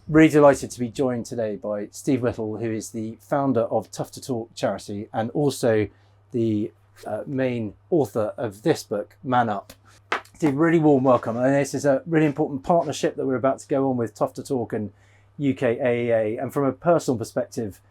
Really delighted to be joined today by Steve Whittle, who is the founder of Tough to Talk charity and also the main author of this book, Man Up. Steve, really warm welcome. And this is a really important partnership that we're about to go on with Tough to Talk and UKAEA. And from a personal perspective,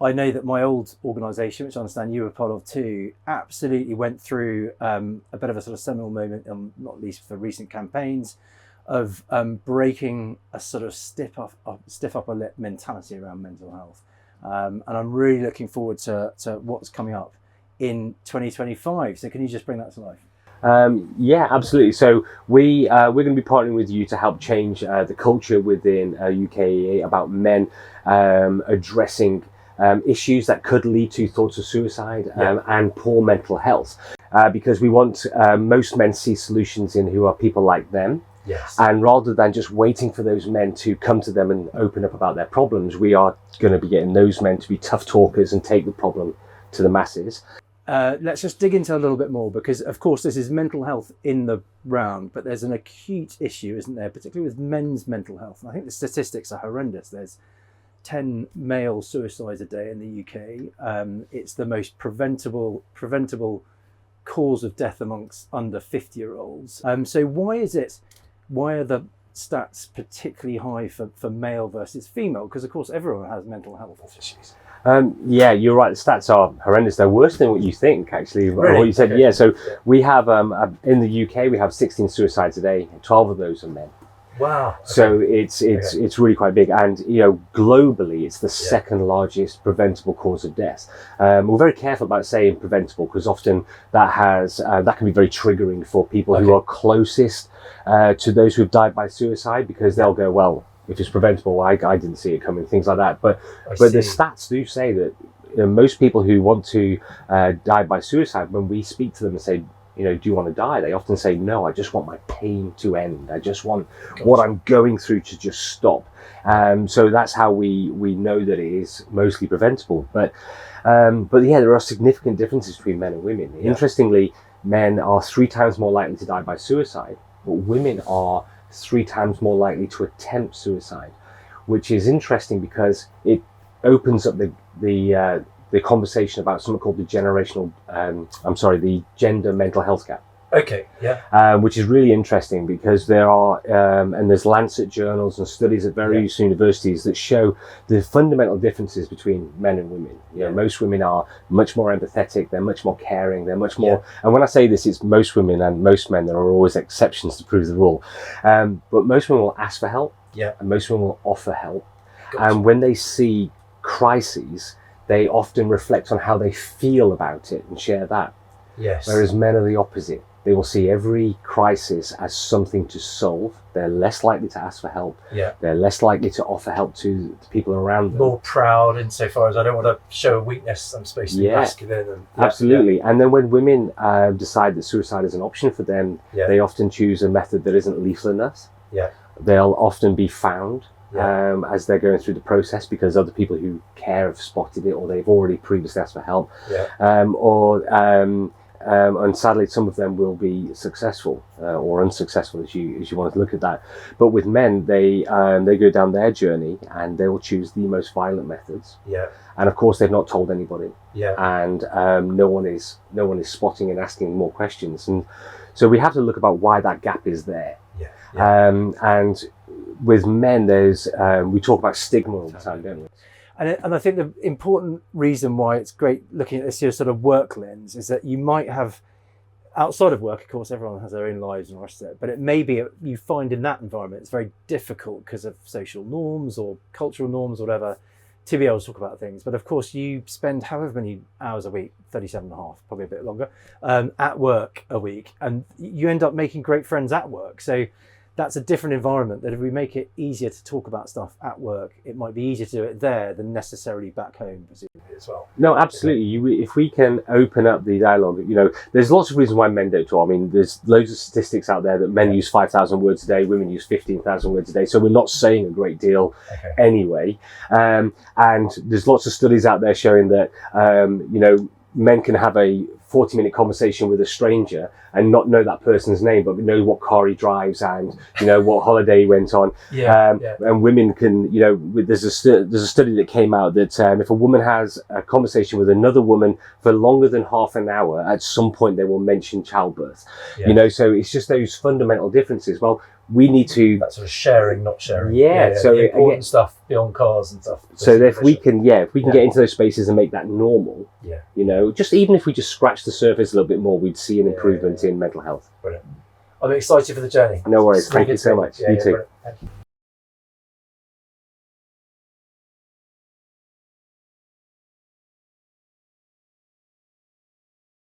I know that my old organisation, which I understand you were part of too, absolutely went through a bit of a sort of seminal moment, not least for recent campaigns, of breaking a sort of stiff upper lip mentality around mental health. And I'm really looking forward to what's coming up in 2025. So can you just bring that to life? Yeah, absolutely. So we're going to be partnering with you to help change the culture within UKAEA about men addressing issues that could lead to thoughts of suicide and poor mental health. Because we want most men see solutions in who are people like them. Yes. And rather than just waiting for those men to come to them and open up about their problems, we are going to be getting those men to be tough talkers and take the problem to the masses. Let's just dig into a little bit more, because of course this is mental health in the round, but there's an acute issue, isn't there, particularly with men's mental health. And I think the statistics are horrendous. There's 10 male suicides a day in the UK. It's the most preventable cause of death amongst under 50-year-olds. So why are the stats particularly high for male versus female? Because of course everyone has mental health issues. Yeah, you're right. The stats are horrendous. They're worse than what you think, actually. Really? What you said. Okay. Yeah. So we have in the UK we have 16 suicides a day. 12 of those are men. Wow. Okay. So it's really quite big, and globally it's the second largest preventable cause of death. We're very careful about saying preventable because often that can be very triggering for people who are closest to those who have died by suicide, because they'll go, well, if it's preventable, I didn't see it coming, things like that. But the stats do say that most people who want to die by suicide, when we speak to them and say, do you want to die? They often say, no, I just want my pain to end. I just want what I'm going through to just stop. So that's how we know that it is mostly preventable. But yeah, there are significant differences between men and women. Yeah. Interestingly, men are 3 times more likely to die by suicide, but women are 3 times more likely to attempt suicide, which is interesting because it opens up the conversation about something called the gender mental health gap. Okay, yeah. Which is really interesting because there are, and there's Lancet journals and studies at various universities that show the fundamental differences between men and women. Most women are much more empathetic, they're much more caring, they're much more, and when I say this, it's most women and most men, there are always exceptions to prove the rule. But most women will ask for help, and most women will offer help. Gotcha. And when they see crises, they often reflect on how they feel about it and share that. Yes. Whereas men are the opposite. They will see every crisis as something to solve. They're less likely to ask for help. Yeah. They're less likely to offer help to the people around them. More proud insofar as I don't want to show a weakness. I'm supposed to be masculine. And, absolutely. Yeah. And then when women decide that suicide is an option for them, they often choose a method that isn't lethal enough. Yeah. They'll often be found as they're going through the process because other people who care have spotted it, or they've already previously asked for help. Yeah. And sadly, some of them will be successful or unsuccessful, as you want to look at that. But with men, they go down their journey and they will choose the most violent methods. Yeah. And of course, they've not told anybody. Yeah. And no one is spotting and asking more questions. And so we have to look about why that gap is there. Yeah. Yeah. And with men, there's we talk about stigma all the time, don't we? And I think the important reason why it's great looking at this here sort of work lens is that you might have, outside of work, of course, everyone has their own lives and the rest of it, but it may be you find in that environment it's very difficult because of social norms or cultural norms or whatever to be able to talk about things. But of course, you spend however many hours a week, 37 and a half, probably a bit longer, at work a week, and you end up making great friends at work. So that's a different environment, that if we make it easier to talk about stuff at work, it might be easier to do it there than necessarily back home, presumably, as well. No, absolutely. If we can open up the dialogue, there's lots of reasons why men don't talk. I mean, there's loads of statistics out there that men use 5,000 words a day, women use 15,000 words a day. So we're not saying a great deal anyway. And there's lots of studies out there showing that, men can have a 40-minute conversation with a stranger and not know that person's name, but know what car he drives and, you know, what holiday he went on. And women can, you know, there's a study that came out that if a woman has a conversation with another woman for longer than half an hour, at some point they will mention childbirth. You know, so it's just those fundamental differences. Well, we need to, that sort of sharing, not sharing. So the important stuff beyond cars and stuff. So if we can get into those spaces and make that normal, you know, just even if we just scratch the surface a little bit more, we'd see an improvement in mental health. Brilliant. I'm excited for the journey. No worries. Thank you so much. You too. Thank you.